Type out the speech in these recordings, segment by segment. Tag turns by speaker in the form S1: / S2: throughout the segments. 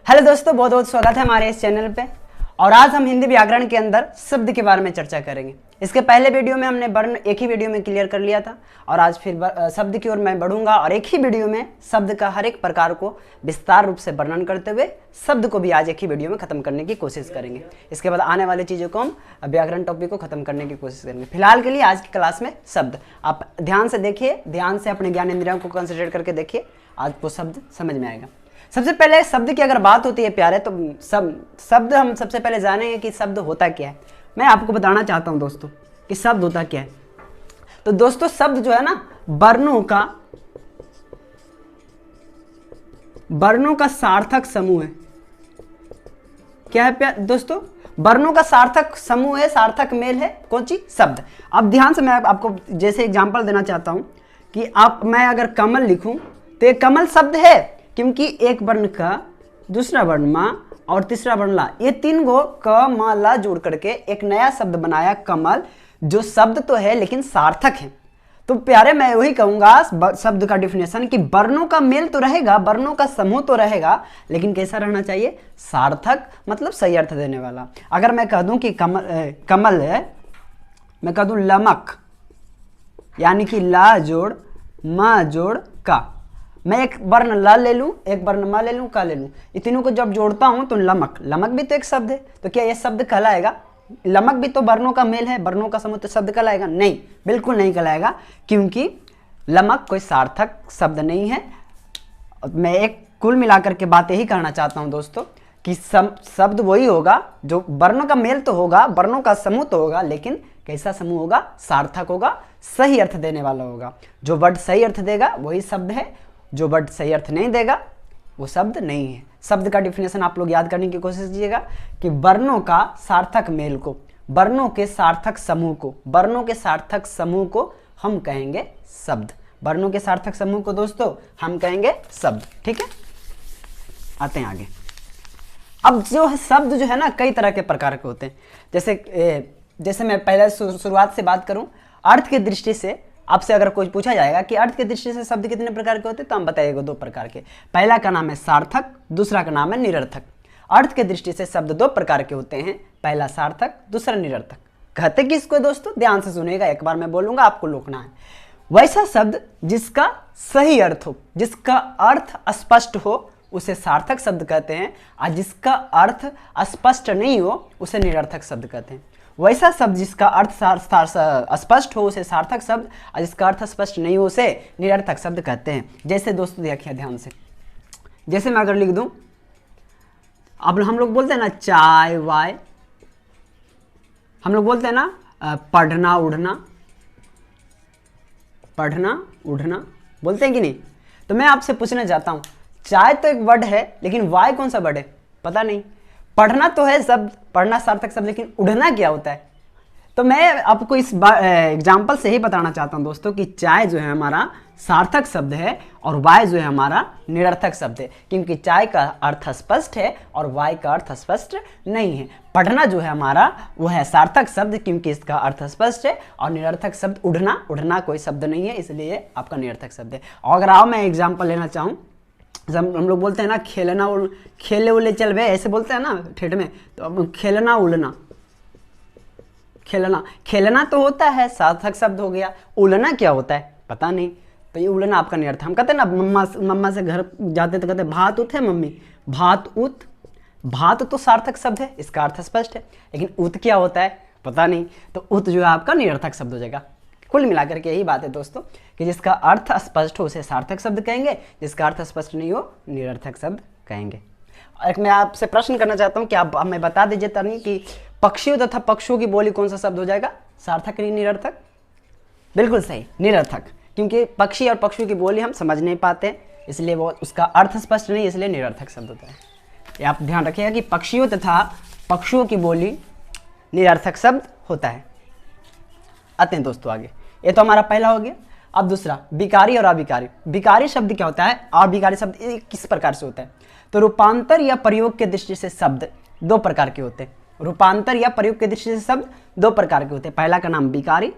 S1: Hello दोस्तों, बहुत बहुत स्वागत है हमारे इस चैनल पे। और आज हम हिंदी व्याकरण के अंदर शब्द के बारे में चर्चा करेंगे। इसके पहले वीडियो में हमने वर्ण एक ही वीडियो में क्लियर कर लिया था और आज फिर शब्द की ओर मैं बढ़ूंगा और एक ही वीडियो में शब्द का हर एक प्रकार को विस्तार रूप से वर्णन करते हुए शब्द को भी आज एक ही वीडियो में खत्म करने की कोशिश करेंगे। इसके बाद आने वाली चीज़ों को हम व्याकरण टॉपिक को खत्म करने की कोशिश करेंगे। फिलहाल के लिए आज की क्लास में शब्द आप ध्यान से देखिए, ध्यान से अपने ज्ञान इंद्रियों को कंसिडर करके देखिए, आज वो शब्द समझ में आएगा। सबसे पहले शब्द की अगर बात होती है प्यारे, तो शब्द हम सबसे पहले जानेंगे कि शब्द होता क्या है। मैं आपको बताना चाहता हूं दोस्तों कि शब्द होता क्या है। तो दोस्तों शब्द जो है ना, वर्णों का सार्थक समूह है। क्या है दोस्तों? वर्णों का सार्थक समूह है, सार्थक मेल है। कौन सी? शब्द। अब ध्यान से मैं आपको जैसे एग्जांपल देना चाहता हूं कि मैं अगर कमल लिखूं तो एक कमल शब्द है, क्योंकि एक वर्ण का, दूसरा वर्ण मा और तीसरा वर्ण ला, ये तीन गो क म ला जोड़ करके एक नया शब्द बनाया कमल, जो शब्द तो है लेकिन सार्थक है। तो प्यारे मैं वही कहूंगा शब्द का डिफिनेशन कि वर्णों का मेल तो रहेगा, वर्णों का समूह तो रहेगा, लेकिन कैसा रहना चाहिए? सार्थक, मतलब सही अर्थ देने वाला। अगर मैं कह दूं कि कमल है, मैं कह दूं लमक, यानी कि ला जोड़ मा जोड़ का, मैं एक वर्ण ला ले लूं, एक वर्ण मा ले लूं, का ले लूं, इन तीनों को जब जोड़ता हूं तो लमक भी तो एक शब्द है। तो क्या यह शब्द कहलाएगा? लमक भी तो वर्णों का मेल है, वर्णों का समूह, तो शब्द कहलाएगा? नहीं, बिल्कुल नहीं कहलाएगा, क्योंकि लमक कोई सार्थक शब्द नहीं है। मैं एक कुल मिलाकर के बात यही कहना चाहता हूं दोस्तों कि शब्द वही होगा जो वर्णों का मेल तो होगा, वर्णों का समूह तो होगा, लेकिन कैसा समूह होगा? सार्थक होगा, सही अर्थ देने वाला होगा। जो वर्ड सही अर्थ देगा वही शब्द है, जो वर्ड सही अर्थ नहीं देगा वो शब्द नहीं है। शब्द का डिफिनेशन आप लोग याद करने की कोशिश कीजिएगा कि वर्णों का सार्थक मेल को, वर्णों के सार्थक समूह को, वर्णों के सार्थक समूह को हम कहेंगे शब्द। वर्णों के सार्थक समूह को दोस्तों हम कहेंगे शब्द। ठीक है, आते हैं आगे। अब जो है शब्द जो है ना, कई तरह के प्रकार के होते हैं। जैसे मैं पहले शुरुआत से बात करूं, अर्थ के दृष्टि से आपसे अगर कोई पूछा जाएगा कि अर्थ के दृष्टि से शब्द कितने प्रकार के होते हैं, तो हम बताइएगा दो प्रकार के। पहला का नाम है सार्थक, दूसरा का नाम है निरर्थक। अर्थ के दृष्टि से शब्द दो प्रकार के होते हैं, पहला सार्थक, दूसरा निरर्थक। कहते किसको दोस्तों? ध्यान से सुनिएगा, एक बार मैं बोलूंगा आपको रोकना है। वैसा शब्द जिसका सही अर्थ हो, जिसका अर्थ स्पष्ट हो, उसे सार्थक शब्द कहते हैं, और जिसका अर्थ स्पष्ट नहीं हो उसे निरर्थक शब्द कहते हैं। वैसा शब्द जिसका अर्थ स्पष्ट हो उसे सार्थक शब्द, और जिसका अर्थ स्पष्ट नहीं हो उसे निरर्थक शब्द कहते हैं। जैसे दोस्तों देखिए ध्यान से, जैसे मैं अगर लिख दूं, अब हम लोग बोलते हैं ना चाय वाय, हम लोग बोलते हैं ना पढ़ना उड़ना, पढ़ना उड़ना, बोलते हैं कि नहीं? तो मैं आपसे पूछना चाहता हूं, चाय तो एक वर्ड है, लेकिन वाय कौन सा वर्ड है? पता नहीं। पढ़ना तो है शब्द, पढ़ना सार्थक शब्द, लेकिन उड़ना क्या होता है? तो मैं आपको इस एग्जाम्पल से ही बताना चाहता हूं दोस्तों कि चाय जो है हमारा सार्थक शब्द है और वाय जो है हमारा निरर्थक शब्द है, क्योंकि चाय का अर्थ स्पष्ट है और वाय का अर्थ स्पष्ट नहीं है। पढ़ना जो है हमारा वो है सार्थक शब्द, क्योंकि इसका अर्थ स्पष्ट है, और निरर्थक शब्द उड़ना, उड़ना कोई शब्द नहीं है, इसलिए आपका निरर्थक शब्द है। और अगर आओ मैं एग्जाम्पल लेना चाहूँ, हम लोग बोलते हैं ना खेले उले चल बे, ऐसे बोलते हैं ना ठेठ में, तो अब खेलना उलना, खेलना तो होता है सार्थक शब्द हो गया, उलना क्या होता है पता नहीं, तो ये उलना आपका निरर्थक। हम कहते हैं ना मम्मा से घर जाते तो कहते भात उत है मम्मी, भात उत, भात तो सार्थक शब्द है, इसका अर्थ स्पष्ट है, लेकिन उत क्या होता है पता नहीं, तो उत जो है आपका निरर्थक शब्द हो जाएगा। कुल मिलाकर के यही बात है दोस्तों कि जिसका अर्थ स्पष्ट हो उसे सार्थक शब्द कहेंगे, जिसका अर्थ स्पष्ट नहीं हो निरर्थक शब्द कहेंगे। और एक मैं आपसे प्रश्न करना चाहता हूं कि आप हमें बता दीजिए तनी कि पक्षियों तथा पक्षुओं की बोली कौन सा शब्द हो जाएगा? सार्थक नहीं निरर्थक? बिल्कुल सही, निरर्थक, क्योंकि पक्षी और पक्षियों की बोली हम समझ नहीं पाते, इसलिए वो उसका अर्थ स्पष्ट नहीं, इसलिए निरर्थक शब्द होता है। ये आप ध्यान रखिएगा कि पक्षियों तथा पक्षुओं की बोली निरर्थक शब्द होता है। आते हैं दोस्तों आगे, ये तो हमारा पहला हो गया। अब दूसरा, विकारी और अविकारी। विकारी शब्द क्या होता है? अविकारी शब्द किस प्रकार से होता है? तो रूपांतर या प्रयोग के दृष्टि से शब्द दो प्रकार के होते हैं। रूपांतर या प्रयोग के दृष्टि से शब्द दो प्रकार के होते हैं। पहला का नाम विकारी,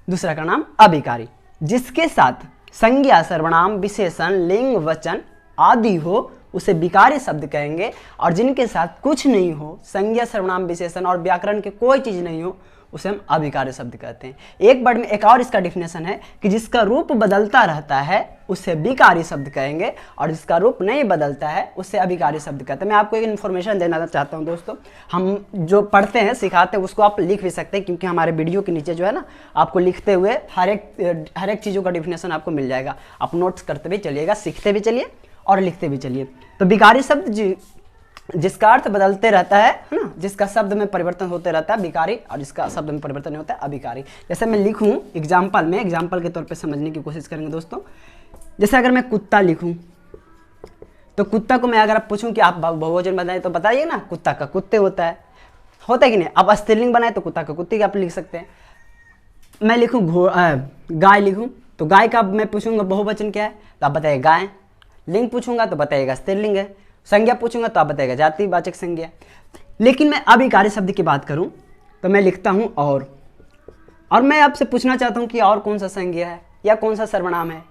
S1: दूसरा का नाम अविकारी, जिसके साथ संज्ञा सर्वनाम विशेषण लिंग वचन आदि हो उसे विकारी शब्द कहेंगे। और जिनके साथ कुछ नहीं हो, संज्ञा सर्वनाम विशेषण और व्याकरण के कोई चीज नहीं हो, उसे हम अभिकारी शब्द कहते हैं। एक वर्ड में एक और इसका डिफिनेशन है कि जिसका रूप बदलता रहता है उसे विकारी शब्द कहेंगे, और जिसका रूप नहीं बदलता है उसे अभिकारी शब्द कहते हैं। मैं आपको एक इन्फॉर्मेशन देना चाहता हूं दोस्तों, हम जो पढ़ते हैं सिखाते हैं उसको आप लिख भी सकते हैं, क्योंकि हमारे वीडियो के नीचे जो है ना आपको लिखते हुए हर एक चीज़ों का डिफिनेशन आपको मिल जाएगा। आप नोट्स करते भी चलिएगा, सीखते भी चलिए और लिखते भी चलिए। तो विकारी शब्द जिसका अर्थ बदलते रहता है ना, जिसका शब्द में परिवर्तन होते रहता है विकारी, और जिसका शब्द में परिवर्तन नहीं होता है अभिकारी। जैसे मैं लिखूं एग्जाम्पल के तौर पे समझने की कोशिश करेंगे दोस्तों। जैसे अगर मैं कुत्ता लिखूं तो कुत्ता को मैं अगर आप पूछूं कि आप बहुवचन बनाए तो बताइए ना, कुत्ता का कुत्ते होता है कि नहीं। अब स्त्रीलिंग बनाए तो कुत्ता का कुत्ते आप लिख सकते हैं। मैं लिखूं गाय लिखूं तो गाय का मैं पूछूंगा बहुवचन क्या है तो आप बताइए गाय। लिंग पूछूंगा तो बताइएगा स्त्रीलिंग है। संज्ञा पूछूंगा तो आप बताएगा जातिवाचक संज्ञा। लेकिन मैं अभिकारी शब्द की बात करूं तो मैं लिखता हूं और मैं आपसे पूछना चाहता हूं कि और कौन सा संज्ञा है या कौन सा सर्वनाम है,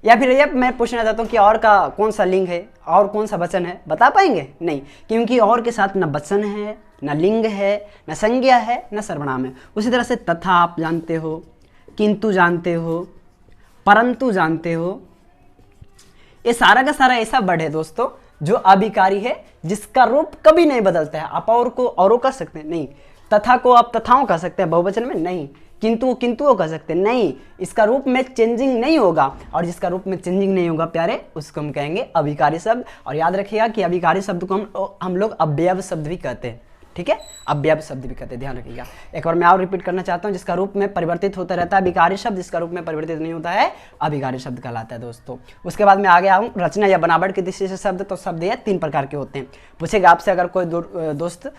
S1: या फिर ये मैं पूछना चाहता हूं कि और का कौन सा लिंग है और कौन सा वचन है। बता पाएंगे नहीं, क्योंकि और के साथ न वचन है, न लिंग है, न संज्ञा है, न सर्वनाम है। उसी तरह से तथा आप जानते हो, किंतु जानते हो, परंतु जानते हो, ये सारा का सारा ऐसा वर्ड है दोस्तों जो अभिकारी है, जिसका रूप कभी नहीं बदलता है। आप और को औरों कह सकते हैं नहीं, तथा को आप तथाओं कह सकते हैं बहुवचन में नहीं, किंतु किंतुओं कह सकते हैं नहीं, इसका रूप में चेंजिंग नहीं होगा। और जिसका रूप में चेंजिंग नहीं होगा प्यारे, उसको हम कहेंगे अभिकारी शब्द। और याद रखिएगा कि अभिकारी शब्द को हम लोग अव्यय शब्द भी कहते हैं, ठीक है, अव्यय शब्द भी कहते हैं, ध्यान रखिएगा। एक बार मैं और रिपीट करना चाहता हूं, जिसका रूप में परिवर्तित होता रहता है विकारी शब्द, जिसका रूप में परिवर्तित नहीं होता है अभिकारी शब्द कहलाता है दोस्तों। उसके बाद मैं आगे आऊं रचना या बनावट की दृष्टि से शब्द, तो शब्द ये 3 प्रकार के होते हैं। पूछेगा आपसे अगर कोई दोस्त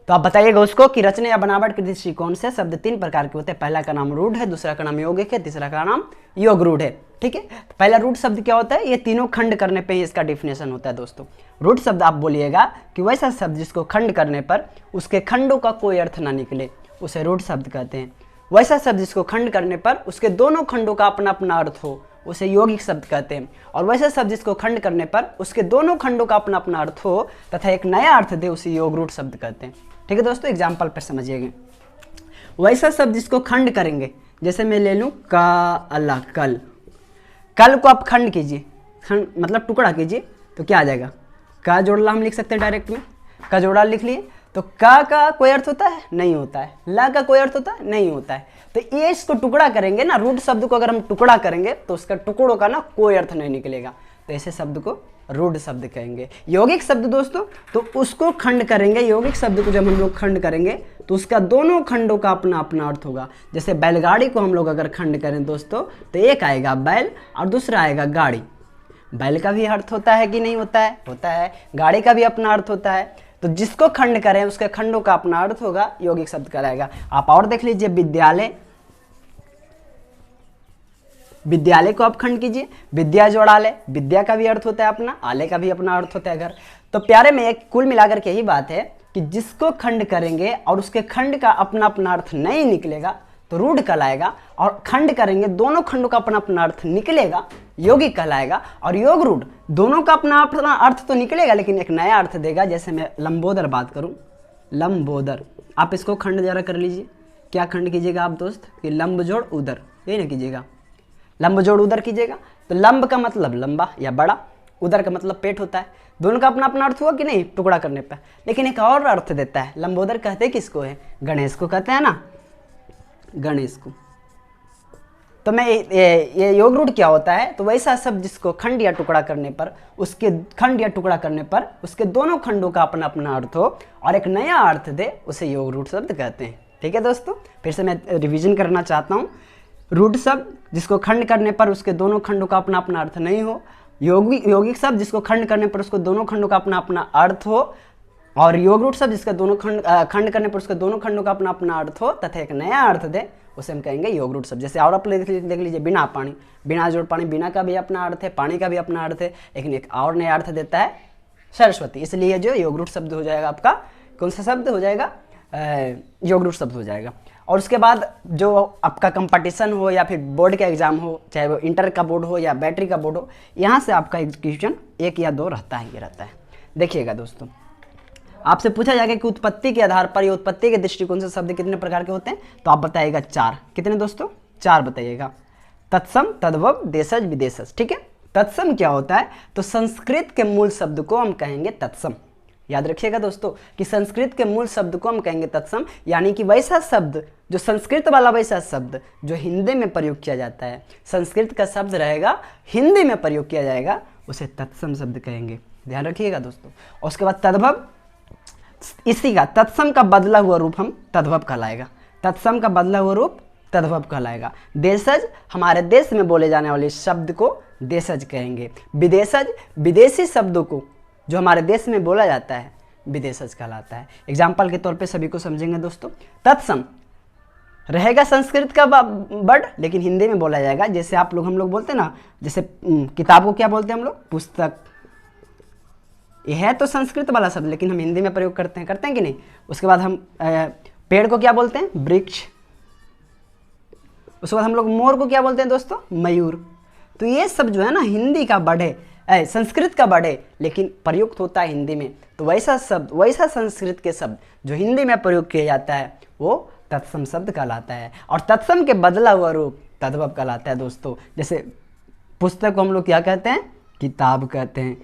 S1: तो आप बताइएगा उसको कि रचना या बनावट के दृष्टिकोण से शब्द 3 प्रकार के होते हैं। पहला का नाम रूढ़ है, दूसरा का नाम यौगिक है, तीसरा का नाम योग रूढ़ है, ठीक है। तो पहला रूढ़ शब्द क्या होता है, ये तीनों खंड करने पे ही इसका डिफिनेशन होता है दोस्तों। रूढ़ शब्द आप बोलिएगा कि वैसा शब्द जिसको खंड करने पर उसके खंडों का कोई अर्थ ना निकले, उसे रूढ़ शब्द कहते हैं। वैसा शब्द जिसको खंड करने पर उसके दोनों खंडों का अपना अपना अर्थ हो, उसे यौगिक शब्द कहते हैं। और वैसा शब्द जिसको खंड करने पर उसके दोनों खंडों का अपना अपना अर्थ हो तथा एक नया अर्थ दे, उसे योग रूढ़ शब्द कहते हैं, ठीक है दोस्तों। एग्जाम्पल पर समझिएगा। वैसा शब्द जिसको खंड करेंगे, जैसे मैं ले लूं का अल्लाह कल, कल को आप खंड कीजिए, खंड मतलब टुकड़ा कीजिए, तो क्या आ जाएगा, का जोड़ला हम लिख सकते हैं डायरेक्ट में, का जोड़ा लिख लिए तो का कोई अर्थ होता है नहीं होता है, ला का कोई अर्थ होता है नहीं होता है। तो ये इसको टुकड़ा करेंगे ना, रूढ़ शब्द को अगर हम टुकड़ा करेंगे तो उसका टुकड़ों का ना कोई अर्थ नहीं निकलेगा, तो ऐसे शब्द को रूढ़ शब्द कहेंगे। यौगिक शब्द दोस्तों तो उसको खंड करेंगे, यौगिक शब्द को जब हम लोग खंड करेंगे तो उसका दोनों खंडों का अपना अपना अर्थ होगा। जैसे बैलगाड़ी को हम लोग अगर खंड करें दोस्तों तो एक आएगा बैल और दूसरा आएगा गाड़ी। बैल का भी अर्थ होता है कि नहीं होता है, होता है। गाड़ी का भी अपना अर्थ होता है। तो जिसको खंड करें उसके खंडों का अपना अर्थ होगा, यौगिक शब्द कहलाएगा। आप और देख लीजिए विद्यालय, विद्यालय को आप खंड कीजिए, विद्या जोड़ालय, विद्या का भी अर्थ होता है अपना, आलय का भी अपना अर्थ होता है घर। तो प्यारे में एक कुल मिलाकर के यही बात है कि जिसको खंड करेंगे और उसके खंड का अपना अपना अर्थ नहीं निकलेगा तो रूढ़ कहलाएगा, और खंड करेंगे दोनों खंडों का अपना अपना अर्थ निकलेगा, यौगिक कहलाएगा। और योग रूढ़ दोनों का अपना अपना अर्थ तो निकलेगा लेकिन एक नया अर्थ देगा। जैसे मैं लंबोदर बात करूं, लंबोदर, आप इसको खंड जरा कर लीजिए। क्या खंड कीजिएगा आप दोस्त कि लंब जोड़ उदर, यही ना कीजिएगा, लंब जोड़ उदर कीजिएगा। तो लंब का मतलब लंबा या बड़ा, उदर का मतलब पेट होता है। दोनों का अपना अपना अर्थ हुआ कि नहीं टुकड़ा करने पर, लेकिन एक और अर्थ देता है। लंबोदर कहते किसको है, गणेश को कहते हैं ना, गणेश को। तो मैं ये योग रूढ़ क्या होता है, तो वैसा शब्द जिसको खंड या टुकड़ा करने पर उसके खंड या टुकड़ा करने पर उसके दोनों खंडों का अपना अपना अर्थ हो और एक नया अर्थ दे, उसे योग रूढ़ शब्द कहते हैं। ठीक है दोस्तों, फिर से मैं रिवीजन करना चाहता हूँ। रूढ़ शब्द जिसको खंड करने पर उसके दोनों खंडों का अपना अपना अर्थ नहीं हो, यौगिक शब्द जिसको खंड करने पर उसको दोनों खंडों का अपना अपना अर्थ हो, और योग रूढ़ शब्द जिसका दोनों खंड करने पर उसके दोनों खंडों का अपना अपना अर्थ हो तथा एक नया अर्थ दे, उसे हम कहेंगे योग रूढ़ शब्द। जैसे और आप देख लीजिए बिना पानी, बिना जोड़ पानी, बिना का भी अपना अर्थ है, पानी का भी अपना अर्थ है, लेकिन एक और नया अर्थ देता है सरस्वती, इसलिए जो योग रूढ़ शब्द हो जाएगा आपका, कौन सा शब्द हो जाएगा, योग रूढ़ शब्द हो जाएगा। और उसके बाद जो आपका कंपटीशन हो या फिर बोर्ड का एग्जाम हो, चाहे वो इंटर का बोर्ड हो या बैटरी का बोर्ड हो, यहाँ से आपका क्वेश्चन 1 या 2 रहता है, ये रहता है। देखिएगा दोस्तों, आपसे पूछा जाएगा कि उत्पत्ति के आधार पर या उत्पत्ति के दृष्टिकोण से शब्द कितने प्रकार के होते हैं, तो आप बताइएगा 4। कितने दोस्तों? 4 बताइएगा। तत्सम, तद्भव, देशज, विदेशज। ठीक है, तत्सम क्या होता है? तो संस्कृत के मूल शब्द को हम कहेंगे तत्सम। याद रखिएगा दोस्तों कि संस्कृत के मूल शब्द को हम कहेंगे तत्सम, यानी कि वैसा शब्द जो संस्कृत वाला वैसा शब्द जो हिंदी में प्रयोग किया जाता है, संस्कृत का शब्द रहेगा हिंदी में प्रयोग किया जाएगा, उसे तत्सम शब्द कहेंगे। ध्यान रखिएगा दोस्तों। और उसके बाद तद्भव, इसी का तत्सम का बदला हुआ रूप हम तद्भव कहलाएगा। तत्सम का बदला हुआ रूप तद्भव कहलाएगा। देशज, हमारे देश में बोले जाने वाले शब्द को देशज कहेंगे। विदेशज, विदेशी शब्दों को जो हमारे देश में बोला जाता है विदेशज कहलाता है। एग्जाम्पल के तौर पे सभी को समझेंगे दोस्तों। तत्सम रहेगा संस्कृत का वर्ड, लेकिन हिंदी में बोला जाएगा। जैसे आप लोग, हम लोग बोलते हैं ना, जैसे किताब को क्या बोलते हैं हम लोग? पुस्तक। यह है तो संस्कृत वाला शब्द, लेकिन हम हिंदी में प्रयोग करते हैं कि नहीं? उसके बाद हम पेड़ को क्या बोलते हैं? वृक्ष। उसके बाद हम लोग मोर को क्या बोलते हैं दोस्तों? मयूर। तो ये सब जो है ना हिंदी का वर्ड है, संस्कृत का वर्ड है, लेकिन प्रयुक्त होता है हिंदी में। तो वैसा शब्द, वैसा संस्कृत के शब्द जो हिंदी में प्रयोग किया जाता है वो तत्सम शब्द कहलाता है। और तत्सम के बदला हुआ रूप तद्भव कहलाता है दोस्तों। जैसे पुस्तक को हम लोग क्या कहते हैं? किताब कहते हैं,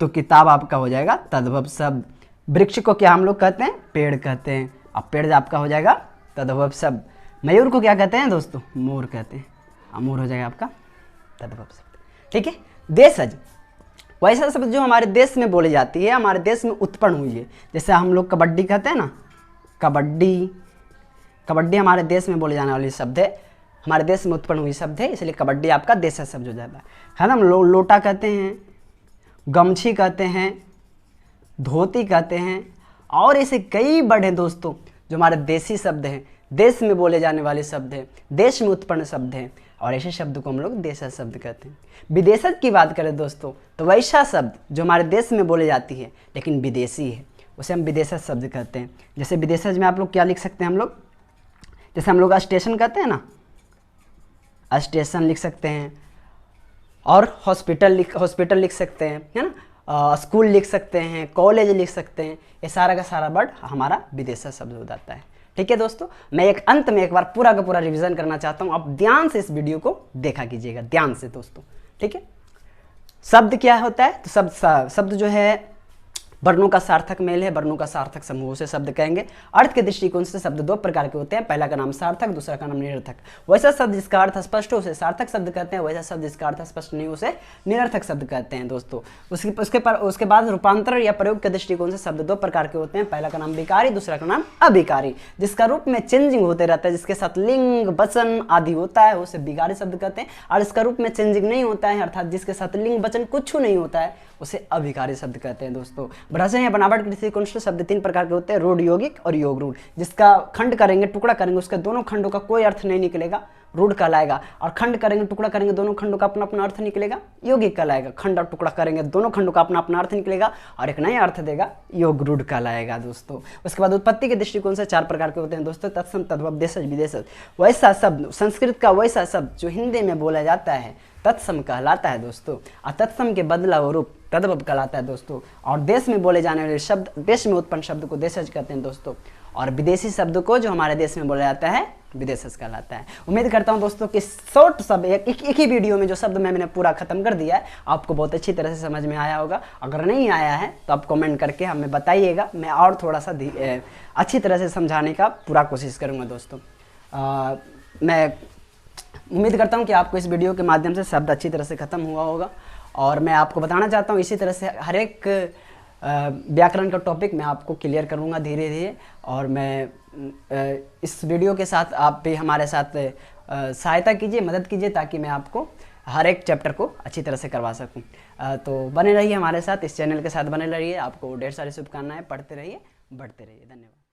S1: तो किताब आपका हो जाएगा तद्भव शब्द। वृक्ष को क्या हम लोग कहते हैं? पेड़ कहते हैं, अब पेड़ आपका हो जाएगा तद्भव शब्द। मयूर को क्या कहते हैं दोस्तों? मोर कहते हैं, मोर हो जाएगा आपका तद्भव शब्द। ठीक है। देशज, वैसा शब्द जो हमारे देश में बोली जाती है, हमारे देश में उत्पन्न हुई है। जैसे हम लोग कबड्डी कहते हैं ना, कबड्डी। कबड्डी हमारे देश में बोले जाने वाली शब्द है, हमारे देश में उत्पन्न हुई शब्द है, इसलिए कबड्डी आपका देशज शब्द हो जाता है ना। हम लोटा कहते हैं, गमछी कहते हैं, धोती कहते हैं, और ऐसे कई वर्ड हैं दोस्तों जो हमारे देसी शब्द हैं, देश में बोले जाने वाले शब्द हैं, देश में उत्पन्न शब्द हैं, और ऐसे शब्द को हम लोग देशज शब्द कहते हैं। विदेशज की बात करें दोस्तों, तो वैसा शब्द जो हमारे देश में बोले जाती है लेकिन विदेशी है, उसे हम विदेशज शब्द कहते हैं। जैसे विदेशज में आप लोग क्या लिख सकते हैं? हम लोग जैसे हम लोग स्टेशन कहते हैं ना, स्टेशन लिख सकते हैं, और हॉस्पिटल लिख सकते हैं, है ना। स्कूल लिख सकते हैं, कॉलेज लिख सकते हैं। ये सारा का सारा वर्ड हमारा विदेशज शब्द हो जाता है। ठीक है दोस्तों, मैं एक अंत में एक बार पूरा का पूरा रिवीजन करना चाहता हूं। आप ध्यान से इस वीडियो को देखा कीजिएगा, ध्यान से दोस्तों। ठीक है, शब्द क्या होता है? तो शब्द जो है वर्णों का सार्थक मेल है, वर्णों का सार्थक समूह से शब्द कहेंगे। अर्थ के दृष्टिकोण से शब्द 2 प्रकार के होते हैं, पहला का नाम सार्थक, दूसरा का नाम निरर्थक। वैसा शब्द जिसका अर्थ स्पष्ट हो उसे सार्थक शब्द कहते हैं, वैसा शब्द जिसका अर्थ स्पष्ट नहीं हो उसे निरर्थक शब्द कहते हैं दोस्तों। उसके बाद रूपांतर या प्रयोग के दृष्टिकोण से शब्द 2 प्रकार के होते हैं, पहला का नाम विकारी, दूसरा का नाम अभिकारी। जिसका रूप में चेंजिंग होते रहता है, जिसके साथ लिंग, वचन आदि होता है, उसे विकारी शब्द कहते हैं। और इसका रूप में चेंजिंग नहीं होता है, अर्थात जिसके साथ लिंग वचन कुछ नहीं होता है, उसे अभिकारी शब्द कहते हैं दोस्तों। भाषा या बनावट के दृष्टिकोण से शब्द 3 प्रकार के होते हैं, रूढ़, यौगिक और योग रूढ़। जिसका खंड करेंगे, टुकड़ा करेंगे, उसके दोनों खंडों का कोई अर्थ नहीं निकलेगा, रूढ़ कहलाएगा। और खंड करेंगे, टुकड़ा करेंगे, दोनों खंडों का अपना अपना अर्थ निकलेगा, यौगिक कहलाएगा। खंड और टुकड़ा करेंगे, दोनों खंडों का अपना अपना अर्थ निकलेगा और एक नया अर्थ देगा, योग रूढ़ कहलाएगा दोस्तों। उसके बाद उत्पत्ति के दृष्टिकोण से 4 प्रकार के होते हैं दोस्तों, तत्सम, तद्भव, देशज, विदेशज। वैसा शब्द, संस्कृत का वैसा शब्द जो हिंदी में बोला जाता है तत्सम कहलाता है दोस्तों, और तत्सम के बदला हुआ रूप तद्भव कहलाता है दोस्तों। और देश में बोले जाने वाले शब्द, देश में उत्पन्न शब्द को देशज कहते हैं दोस्तों, और विदेशी शब्द को जो हमारे देश में बोला जाता है विदेशज कहलाता है। उम्मीद करता हूं दोस्तों कि शॉर्ट शब्द एक ही वीडियो में जो शब्द मैंने पूरा खत्म कर दिया है आपको बहुत अच्छी तरह से समझ में आया होगा। अगर नहीं आया है तो आप कमेंट करके हमें बताइएगा, मैं और थोड़ा सा अच्छी तरह से समझाने का पूरा कोशिश करूँगा दोस्तों। मैं उम्मीद करता हूं कि आपको इस वीडियो के माध्यम से शब्द अच्छी तरह से खत्म हुआ होगा, और मैं आपको बताना चाहता हूं इसी तरह से हर एक व्याकरण का टॉपिक मैं आपको क्लियर करूंगा धीरे धीरे। और मैं इस वीडियो के साथ आप भी हमारे साथ सहायता कीजिए, मदद कीजिए, ताकि मैं आपको हर एक चैप्टर को अच्छी तरह से करवा सकूं। तो बने रहिए हमारे साथ, इस चैनल के साथ बने रहिए। आपको ढेर सारी शुभकामनाएं, पढ़ते रहिए, बढ़ते रहिए। धन्यवाद।